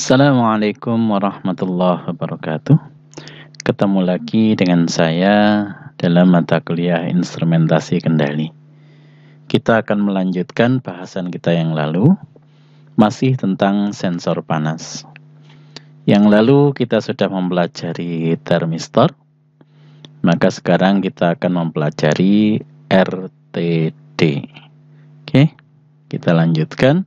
Assalamualaikum warahmatullahi wabarakatuh. Ketemu lagi dengan saya dalam mata kuliah instrumentasi kendali. Kita akan melanjutkan bahasan kita yang lalu, masih tentang sensor panas. Yang lalu kita sudah mempelajari termistor, maka sekarang kita akan mempelajari RTD. Oke, kita lanjutkan.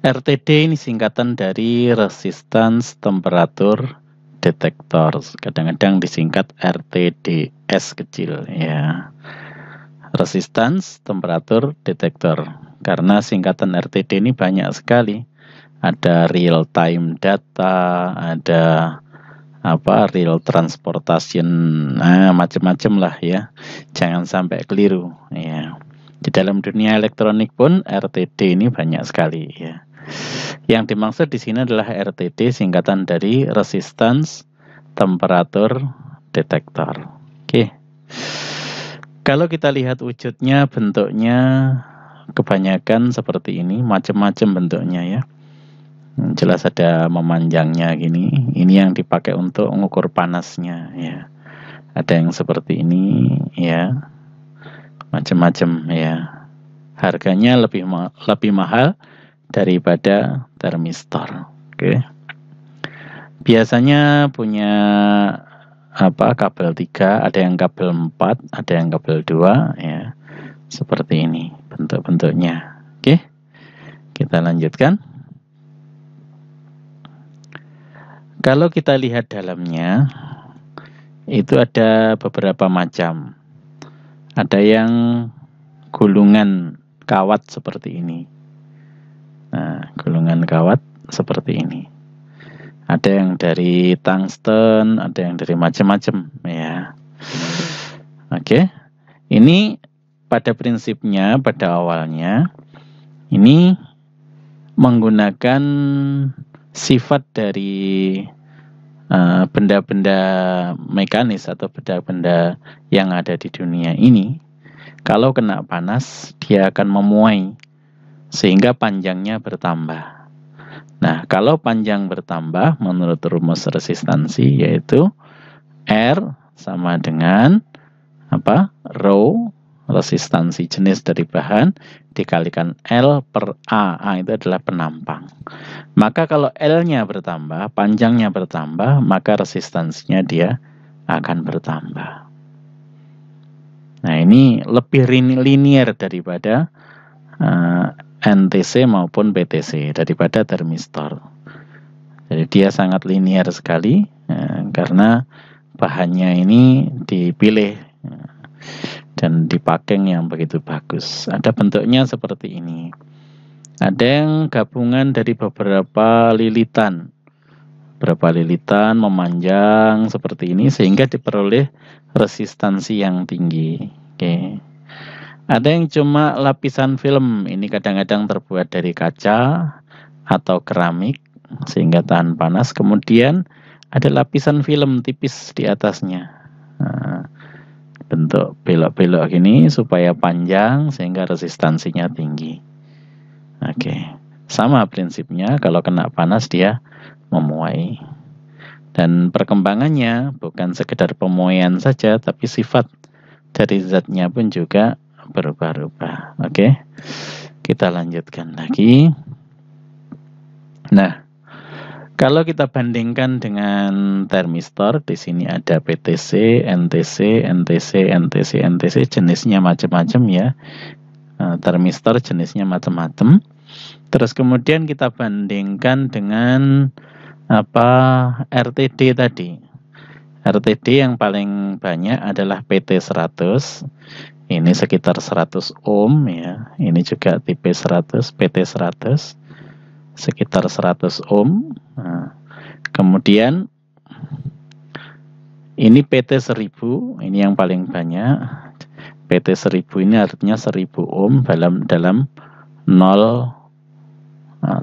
RTD ini singkatan dari Resistance Temperature Detector. Kadang-kadang disingkat RTDS kecil ya. Resistance Temperature Detector. Karena singkatan RTD ini banyak sekali. Ada real time data, ada real transportation, macam-macam lah ya. Jangan sampai keliru ya. Di dalam dunia elektronik pun RTD ini banyak sekali ya. Yang dimaksud di sini adalah RTD singkatan dari Resistance Temperature Detector. Oke. Kalau kita lihat wujudnya, bentuknya kebanyakan seperti ini, macam-macam bentuknya ya. Jelas ada memanjangnya gini. Ini yang dipakai untuk mengukur panasnya ya. Ada yang seperti ini ya. Macam-macam ya. Harganya lebih mahal daripada termistor. Oke. Biasanya punya kabel 3, ada yang kabel 4, ada yang kabel 2 ya. Seperti ini bentuk-bentuknya. Oke. Kita lanjutkan. Kalau kita lihat dalamnya, itu ada beberapa macam. Ada yang gulungan kawat seperti ini. Nah, gulungan kawat seperti ini. Ada yang dari tungsten, ada yang dari macam-macam ya. Oke. Ini pada prinsipnya, pada awalnya ini menggunakan sifat dari benda-benda mekanis atau benda-benda yang ada di dunia ini. Kalau kena panas, dia akan memuai sehingga panjangnya bertambah. Nah, kalau panjang bertambah menurut rumus resistansi yaitu R sama dengan rho, resistansi jenis dari bahan, dikalikan L per A. A itu adalah penampang. Maka kalau L-nya bertambah, panjangnya bertambah, maka resistansinya dia akan bertambah. Nah, ini lebih linear daripada NTC maupun PTC, daripada termistor. Jadi dia sangat linear sekali karena bahannya ini dipilih dan dipacking yang begitu bagus. Ada bentuknya seperti ini. Ada yang gabungan dari beberapa lilitan. Beberapa lilitan memanjang seperti ini sehingga diperoleh resistansi yang tinggi. Oke. Ada yang cuma lapisan film, ini kadang-kadang terbuat dari kaca atau keramik sehingga tahan panas. Kemudian ada lapisan film tipis di atasnya. Nah, bentuk belok-belok gini supaya panjang sehingga resistansinya tinggi. Oke. Sama prinsipnya, kalau kena panas dia memuai. Dan perkembangannya bukan sekedar pemuaian saja, tapi sifat dari zatnya pun juga berubah-ubah. Oke. Kita lanjutkan lagi. Nah, kalau kita bandingkan dengan termistor, di sini ada PTC, NTC, NTC, NTC, NTC, jenisnya macam-macam ya. Termistor jenisnya macam-macam. Terus kemudian kita bandingkan dengan RTD tadi. RTD yang paling banyak adalah PT100. Ini sekitar 100 ohm ya. Ini juga tipe 100, PT100. Sekitar 100 ohm. Nah, kemudian ini PT1000, ini yang paling banyak. PT1000 ini artinya 1000 ohm dalam 0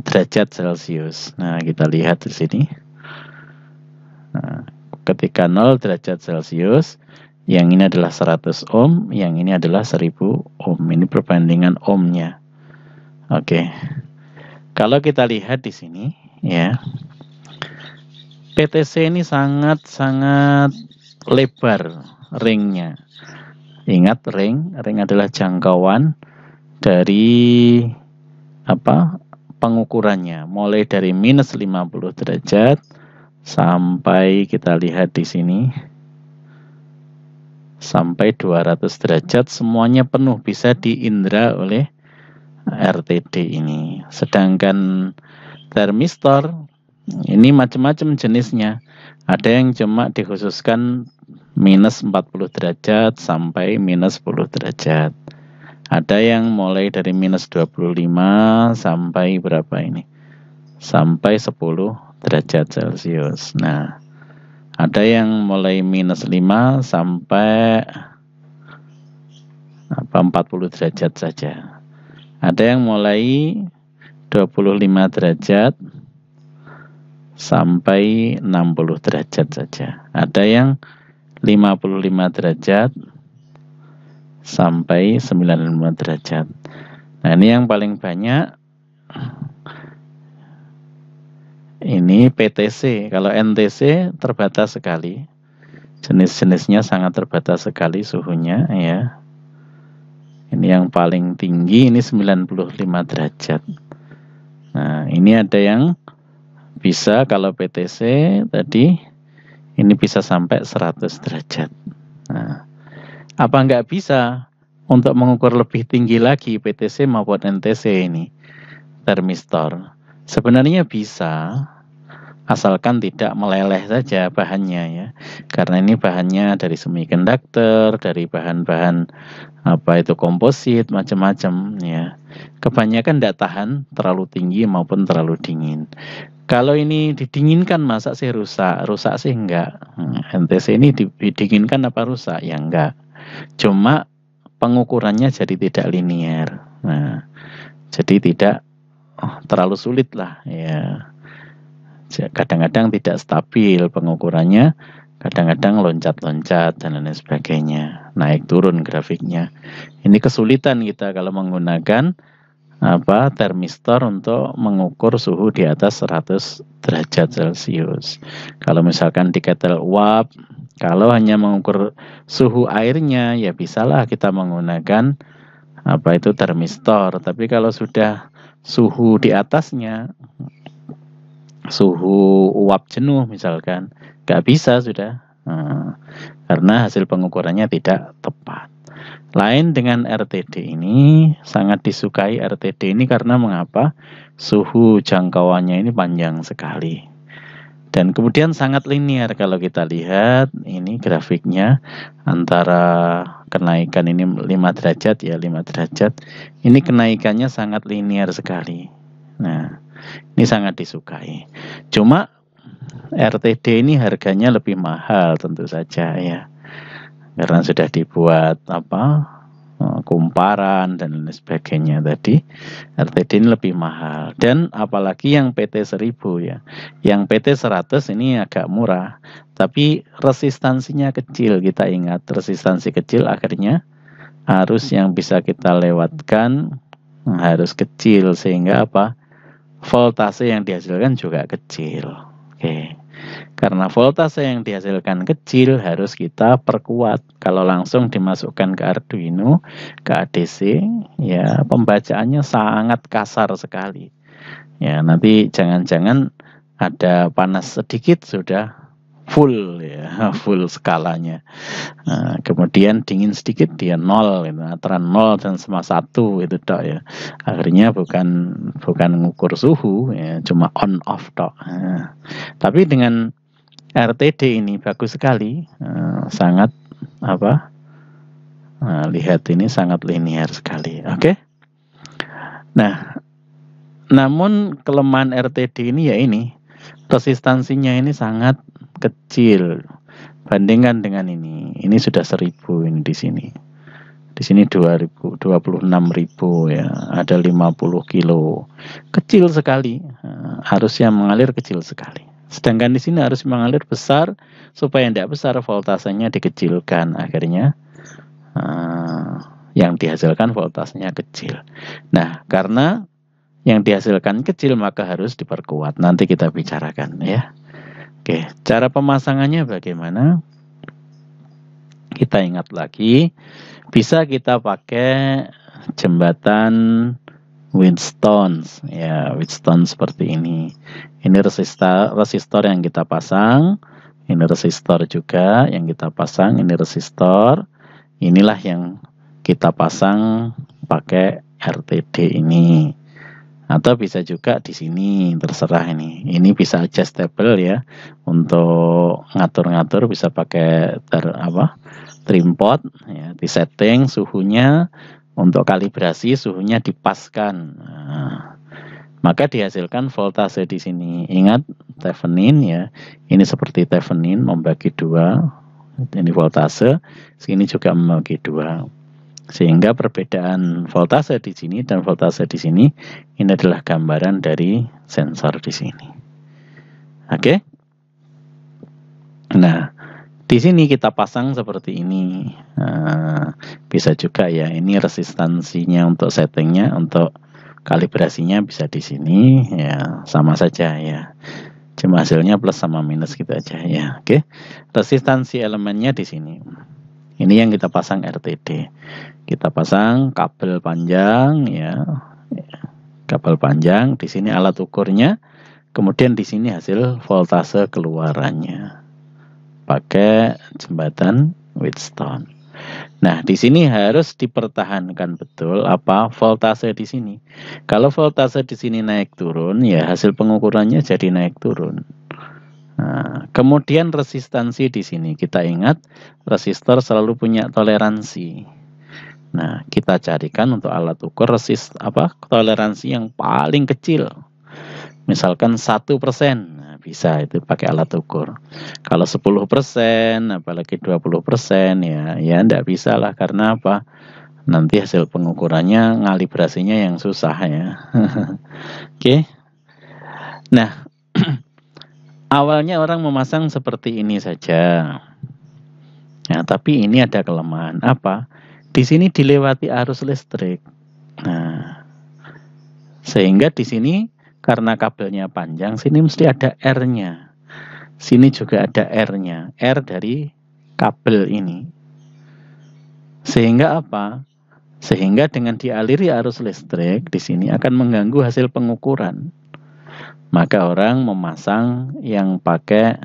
derajat Celcius. Nah, kita lihat di sini. Nah, ketika 0 derajat Celcius, yang ini adalah 100 ohm, yang ini adalah 1000 ohm. Ini perbandingan ohmnya. Oke. Kalau kita lihat di sini ya, PTC ini sangat-sangat lebar ringnya. Ingat, ring adalah jangkauan dari pengukurannya, mulai dari minus 50 derajat sampai kita lihat di sini sampai 200 derajat, semuanya penuh, bisa diindra oleh RTD ini. Sedangkan termistor ini macam-macam jenisnya. Ada yang cuma dikhususkan minus 40 derajat sampai minus 10 derajat. Ada yang mulai dari minus 25 sampai berapa ini? Sampai 10 derajat Celcius. Nah, ada yang mulai minus 5 sampai 40 derajat saja. Ada yang mulai 25 derajat sampai 60 derajat saja. Ada yang 55 derajat sampai 95 derajat. Nah, ini yang paling banyak ini PTC. Kalau NTC terbatas sekali. Jenis-jenisnya sangat terbatas sekali suhunya ya. Ini yang paling tinggi ini 95 derajat. Nah, ini ada yang bisa, kalau PTC tadi ini bisa sampai 100 derajat. Nah, apa nggak bisa untuk mengukur lebih tinggi lagi PTC maupun NTC ini termistor? Sebenarnya bisa, asalkan tidak meleleh saja bahannya ya. Karena ini bahannya dari semiconductor, dari bahan-bahan komposit, macam-macam ya. Kebanyakan tidak tahan terlalu tinggi maupun terlalu dingin. Kalau ini didinginkan masa sih rusak? Rusak sih enggak. NTC ini didinginkan apa rusak? Ya enggak. Cuma pengukurannya jadi tidak linear. Nah, jadi tidak terlalu sulit lah ya. Kadang-kadang tidak stabil pengukurannya, kadang-kadang loncat-loncat dan lain sebagainya, naik turun grafiknya. Ini kesulitan kita kalau menggunakan termistor untuk mengukur suhu di atas 100 derajat Celcius. Kalau misalkan di kettle uap, kalau hanya mengukur suhu airnya ya bisalah kita menggunakan termistor. Tapi kalau sudah suhu di atasnya, suhu uap jenuh misalkan, nggak bisa sudah, karena hasil pengukurannya tidak tepat. Lain dengan RTD ini, sangat disukai RTD ini karena mengapa? Suhu jangkauannya ini panjang sekali. Dan kemudian sangat linear kalau kita lihat ini grafiknya, antara kenaikan ini 5 derajat ya, 5 derajat. Ini kenaikannya sangat linear sekali. Nah, ini sangat disukai. Cuma RTD ini harganya lebih mahal tentu saja ya. Karena sudah dibuat kumparan dan lain sebagainya tadi, RTD ini lebih mahal. Dan apalagi yang PT 1000 ya. Yang PT 100 ini agak murah, tapi resistansinya kecil. Kita ingat resistansi kecil, akhirnya arus yang bisa kita lewatkan harus kecil, sehingga voltase yang dihasilkan juga kecil. Oke. Karena voltase yang dihasilkan kecil, harus kita perkuat. Kalau langsung dimasukkan ke Arduino, ke ADC, ya pembacaannya sangat kasar sekali. Ya, nanti jangan-jangan ada panas sedikit sudah full ya, full skalanya. Nah, kemudian dingin sedikit dia 0 gitu, antara 0 dan sama 1 itu tok ya. Akhirnya bukan ngukur suhu ya, cuma on off tok. Nah, tapi dengan RTD ini bagus sekali, sangat lihat ini sangat linear sekali. Oke. Nah, namun kelemahan RTD ini ya ini resistansinya ini sangat kecil. Bandingkan dengan ini sudah 1000 ini di sini. Di sini 2000, 26.000 ya, ada 50 kilo. Kecil sekali. Arus yang mengalir kecil sekali. Sedangkan di sini arus mengalir besar, supaya tidak besar voltasenya dikecilkan. Akhirnya yang dihasilkan voltasenya kecil. Nah, karena yang dihasilkan kecil maka harus diperkuat. Nanti kita bicarakan ya. Oke, cara pemasangannya bagaimana? Kita ingat lagi, bisa kita pakai jembatan Wheatstone ya, Wheatstone seperti ini. Ini resistor yang kita pasang, ini resistor juga yang kita pasang, ini resistor. Inilah yang kita pasang pakai RTD ini. Atau bisa juga di sini, terserah ini. Ini bisa adjustable ya. Untuk ngatur-ngatur bisa pakai trim pot ya, disetting suhunya. Untuk kalibrasi suhunya dipaskan. Nah, maka dihasilkan voltase di sini. Ingat Thevenin ya. Ini seperti Thevenin membagi dua. Ini voltase, sini juga membagi dua. Sehingga perbedaan voltase di sini dan voltase di sini ini adalah gambaran dari sensor di sini. Oke? Nah, di sini kita pasang seperti ini. Nah, bisa juga ya, ini resistansinya untuk settingnya, untuk kalibrasinya bisa di sini ya, sama saja ya. Cuma hasilnya plus sama minus gitu aja ya. Oke. Resistansi elemennya di sini. Ini yang kita pasang RTD. Kita pasang kabel panjang ya. Kabel panjang, di sini alat ukurnya. Kemudian di sini hasil voltase keluarannya. Pakai jembatan Wheatstone. Nah, di sini harus dipertahankan betul apa voltase di sini. Kalau voltase di sini naik turun, ya hasil pengukurannya jadi naik turun. Nah, kemudian resistansi di sini kita ingat resistor selalu punya toleransi. Nah, kita carikan untuk alat ukur toleransi yang paling kecil. Misalkan 1%. Bisa itu pakai alat ukur. Kalau 10%, apalagi 20% ya enggak bisa lah, karena apa? Nanti hasil pengukurannya ngalibrasinya yang susah ya. Oke. Nah, awalnya orang memasang seperti ini saja. Nah, tapi ini ada kelemahan apa? Di sini dilewati arus listrik. Nah, sehingga di sini karena kabelnya panjang, sini mesti ada R-nya. Sini juga ada R-nya. R dari kabel ini. Sehingga apa? Sehingga dengan dialiri arus listrik, di sini akan mengganggu hasil pengukuran. Maka orang memasang yang pakai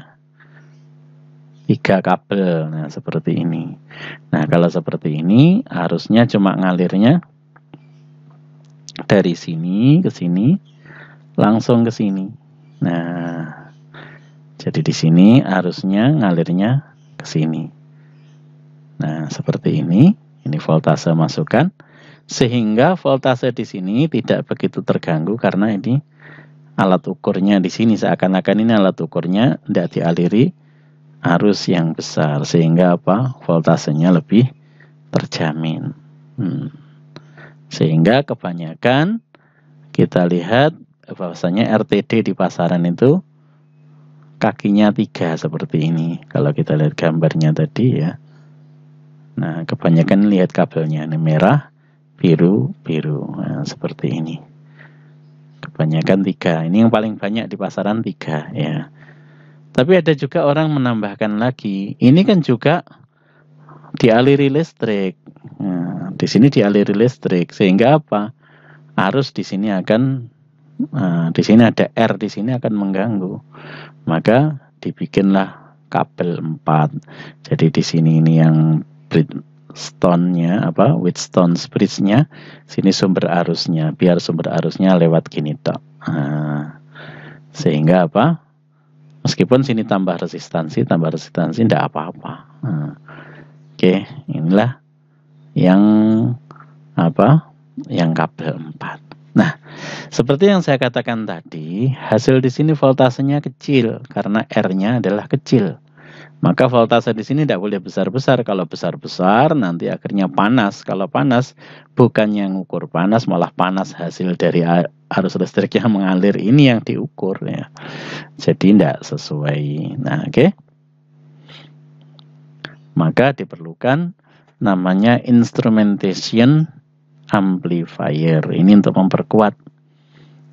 3 kabel. Nah, seperti ini. Nah, kalau seperti ini, arusnya cuma ngalirnya dari sini ke sini, langsung ke sini. Nah, jadi di sini arusnya ngalirnya ke sini. Nah, seperti ini. Ini voltase masukkan, sehingga voltase di sini tidak begitu terganggu karena ini alat ukurnya di sini seakan-akan ini alat ukurnya tidak dialiri arus yang besar, sehingga apa? Voltasenya lebih terjamin. Sehingga kebanyakan kita lihat bahwasanya RTD di pasaran itu kakinya 3 seperti ini. Kalau kita lihat gambarnya tadi ya. Nah, kebanyakan lihat kabelnya ini merah, biru, biru. Nah, seperti ini. Kebanyakan 3. Ini yang paling banyak di pasaran 3 ya. Tapi ada juga orang menambahkan lagi. Ini kan juga dialiri listrik. Nah, di sini dialiri listrik sehingga apa? Arus di sini akan di sini ada R, di sini akan mengganggu. Maka dibikinlah kabel 4. Jadi di sini ini yang Wheatstone-nya Wheatstone bridge-nya, sini sumber arusnya, biar sumber arusnya lewat gini tok. Nah, sehingga apa? Meskipun sini tambah resistansi tidak apa-apa. Nah, oke, inilah yang yang kabel 4. Nah, seperti yang saya katakan tadi, hasil di sini voltasenya kecil karena R-nya adalah kecil. Maka voltase di sini tidak boleh besar-besar. Kalau besar-besar nanti akhirnya panas. Kalau panas, bukannya ngukur panas, malah panas hasil dari arus listrik yang mengalir ini yang diukur ya. Jadi tidak sesuai. Nah, oke. Maka diperlukan namanya instrumentation amplifier. Ini untuk memperkuat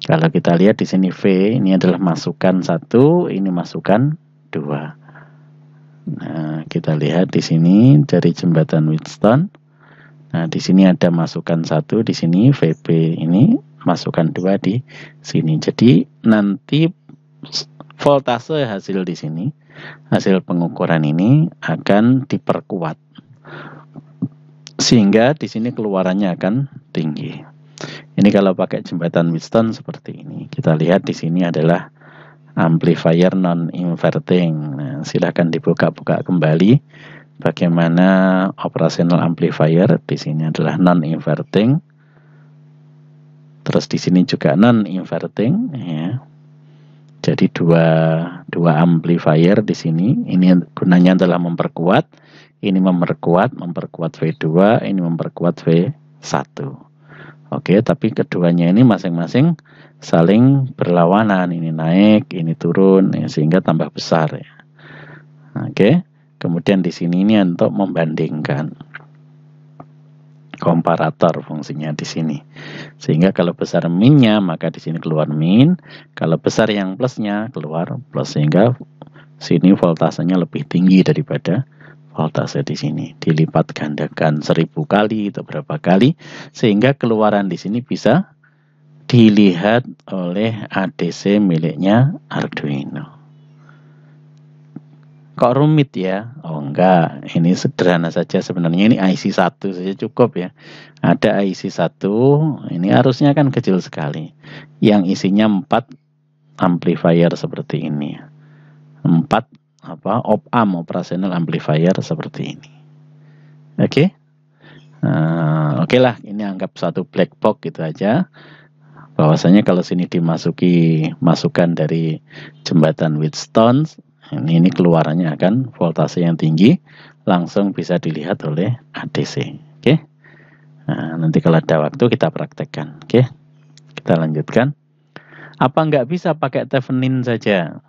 Kalau kita lihat di sini V ini adalah masukan 1, ini masukan 2. Nah, kita lihat di sini dari jembatan Wheatstone. Nah, di sini ada masukan 1 di sini, VB ini masukan 2 di sini. Jadi nanti voltase hasil di sini, hasil pengukuran ini akan diperkuat. Sehingga di sini keluarannya akan tinggi. Ini kalau pakai jembatan Wheatstone seperti ini. Kita lihat di sini adalah amplifier non-inverting. Nah, silahkan dibuka-buka kembali bagaimana operasional amplifier. Di sini adalah non-inverting. Terus di sini juga non-inverting. Ya. Jadi dua amplifier di sini. Ini gunanya adalah memperkuat. Ini memperkuat V2. Ini memperkuat V1. Oke, tapi keduanya ini masing-masing saling berlawanan, ini naik, ini turun, sehingga tambah besar ya. Oke, kemudian di sini ini untuk membandingkan komparator fungsinya di sini, sehingga kalau besar minnya maka di sini keluar min, kalau besar yang plusnya keluar plus, sehingga sini voltasenya lebih tinggi daripada voltase di sini, dilipat gandakan 1000 kali atau berapa kali, sehingga keluaran di sini bisa dilihat oleh ADC miliknya Arduino. Kok rumit ya? Oh enggak, ini sederhana saja sebenarnya, ini IC 1 saja cukup ya. Ada IC 1, ini arusnya kan kecil sekali, yang isinya 4 amplifier seperti ini, 4 op-amp, operasional amplifier seperti ini. Oke. Oke lah, ini anggap satu black box gitu aja. Bahwasanya kalau sini dimasuki masukan dari jembatan Wheatstone, ini keluarannya akan voltase yang tinggi, langsung bisa dilihat oleh ADC. Oke. Nah, nanti kalau ada waktu kita praktekkan. Oke. Kita lanjutkan. Apa nggak bisa pakai Thevenin saja?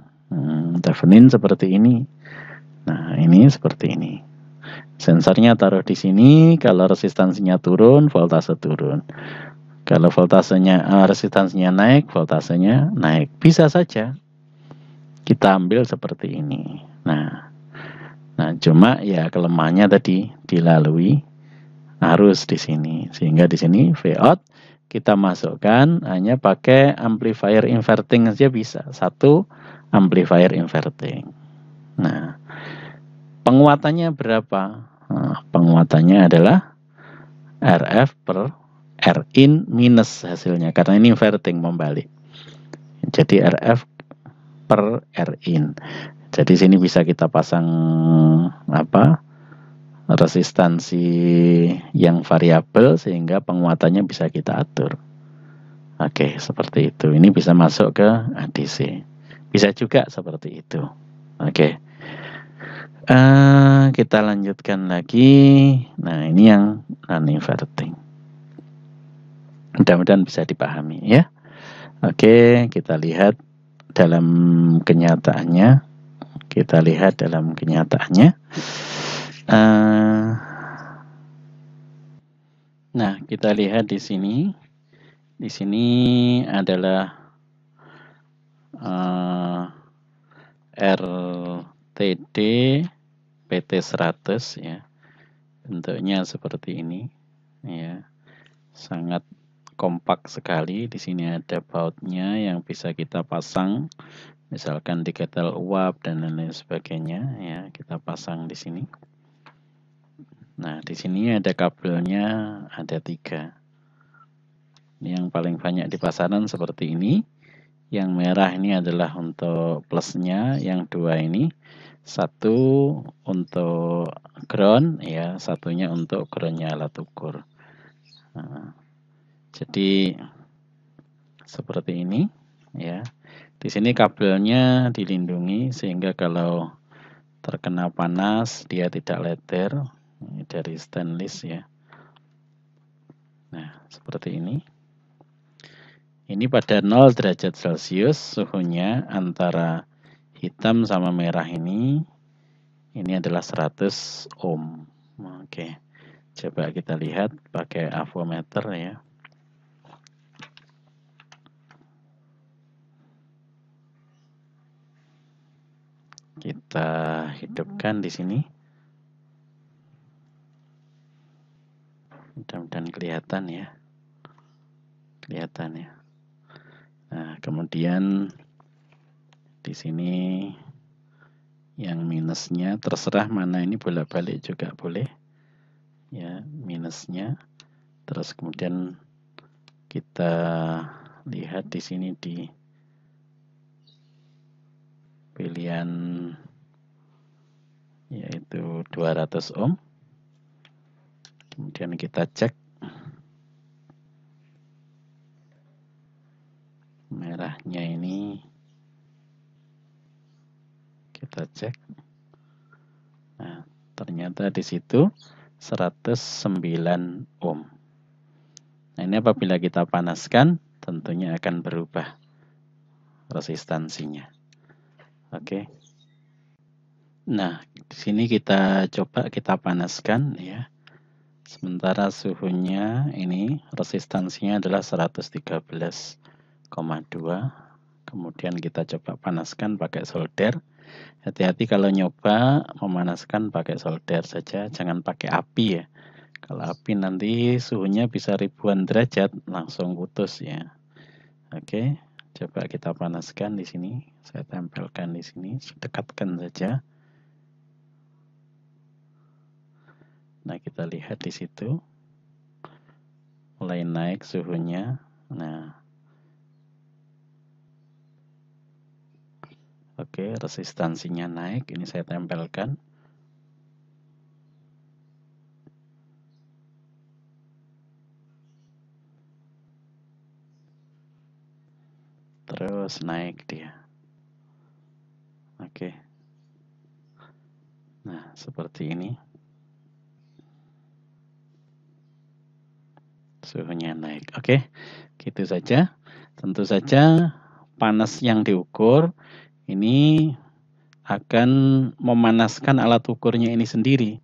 Thevenin seperti ini. Nah, ini seperti ini. Sensornya taruh di sini, kalau resistansinya turun, voltase turun. Kalau resistansinya naik, voltasenya naik. Bisa saja kita ambil seperti ini. Nah, cuma ya kelemahannya tadi dilalui arus di sini, sehingga di sini Vout kita masukkan hanya pakai amplifier inverting saja bisa, satu amplifier inverting. Nah, penguatannya berapa? Nah, penguatannya adalah RF per Rin minus hasilnya, karena ini inverting membalik. Jadi RF per Rin. Jadi sini bisa kita pasang resistansi yang variabel, sehingga penguatannya bisa kita atur. Oke, seperti itu. Ini bisa masuk ke ADC. Bisa juga seperti itu. Oke. Kita lanjutkan lagi. Nah, ini yang non-inverting. Mudah-mudahan bisa dipahami ya. Oke, kita lihat dalam kenyataannya. Nah, kita lihat di sini. Di sini adalah RTD PT100 ya. Bentuknya seperti ini ya. Sangat kompak sekali. Di sini ada bautnya yang bisa kita pasang, misalkan di ketel uap dan lain sebagainya ya, kita pasang di sini. Nah, di sini ada kabelnya, ada 3. Ini yang paling banyak di pasaran seperti ini. Yang merah ini adalah untuk plusnya, yang 2 ini, satu untuk ground ya, satunya untuk groundnya alat ukur. Nah, jadi seperti ini ya. Di sini kabelnya dilindungi sehingga kalau terkena panas dia tidak leder. Ini dari stainless ya. Nah, seperti ini. Ini pada 0 derajat Celcius suhunya, antara hitam sama merah ini adalah 100 ohm. Oke. Coba kita lihat pakai avometer ya. Kita hidupkan di sini. Mudah-mudahan kelihatan ya. Kelihatan ya. Nah, kemudian di sini yang minusnya terserah mana, ini bolak-balik juga boleh. Ya, minusnya. Terus kemudian kita lihat di sini di pilihan yaitu 200 ohm. Kemudian kita cek merahnya ini, kita cek. Nah, ternyata di situ 109 ohm. Nah, ini apabila kita panaskan tentunya akan berubah resistansinya. Oke. Nah, di sini kita coba kita panaskan ya. Sementara suhunya ini resistansinya adalah 113,2. Kemudian kita coba panaskan pakai solder. Hati-hati kalau nyoba memanaskan pakai solder saja, jangan pakai api ya. Kalau api nanti suhunya bisa ribuan derajat, langsung putus ya. Oke, coba kita panaskan di sini. Saya tempelkan di sini, dekatkan saja. Nah, kita lihat di situ mulai naik suhunya. Nah, oke, resistansinya naik. Ini saya tempelkan. Terus naik dia. Oke. Nah, seperti ini. Suhunya naik. Oke, gitu saja. Tentu saja panas yang diukur ini akan memanaskan alat ukurnya ini sendiri.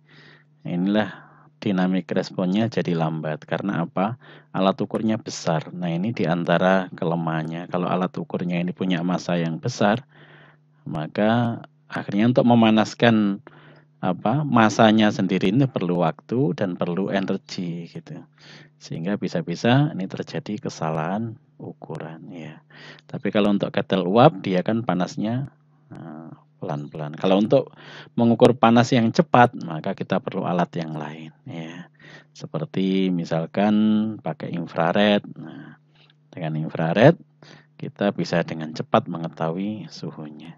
Inilah dinamik responnya jadi lambat. Karena apa? Alat ukurnya besar. Nah, ini diantara kelemahannya. Kalau alat ukurnya ini punya massa yang besar, maka akhirnya untuk memanaskan masanya sendiri ini perlu waktu dan perlu energi gitu. Sehingga bisa-bisa ini terjadi kesalahan ukuran ya. Tapi kalau untuk ketel uap dia kan panasnya pelan-pelan. Kalau untuk mengukur panas yang cepat maka kita perlu alat yang lain ya. Seperti misalkan pakai infrared. Nah, dengan infrared kita bisa dengan cepat mengetahui suhunya.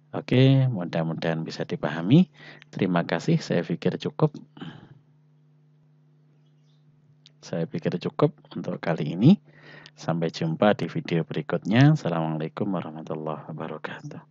Oke, mudah-mudahan bisa dipahami. Terima kasih, saya pikir cukup. Saya pikir cukup untuk kali ini. Sampai jumpa di video berikutnya. Assalamualaikum warahmatullahi wabarakatuh.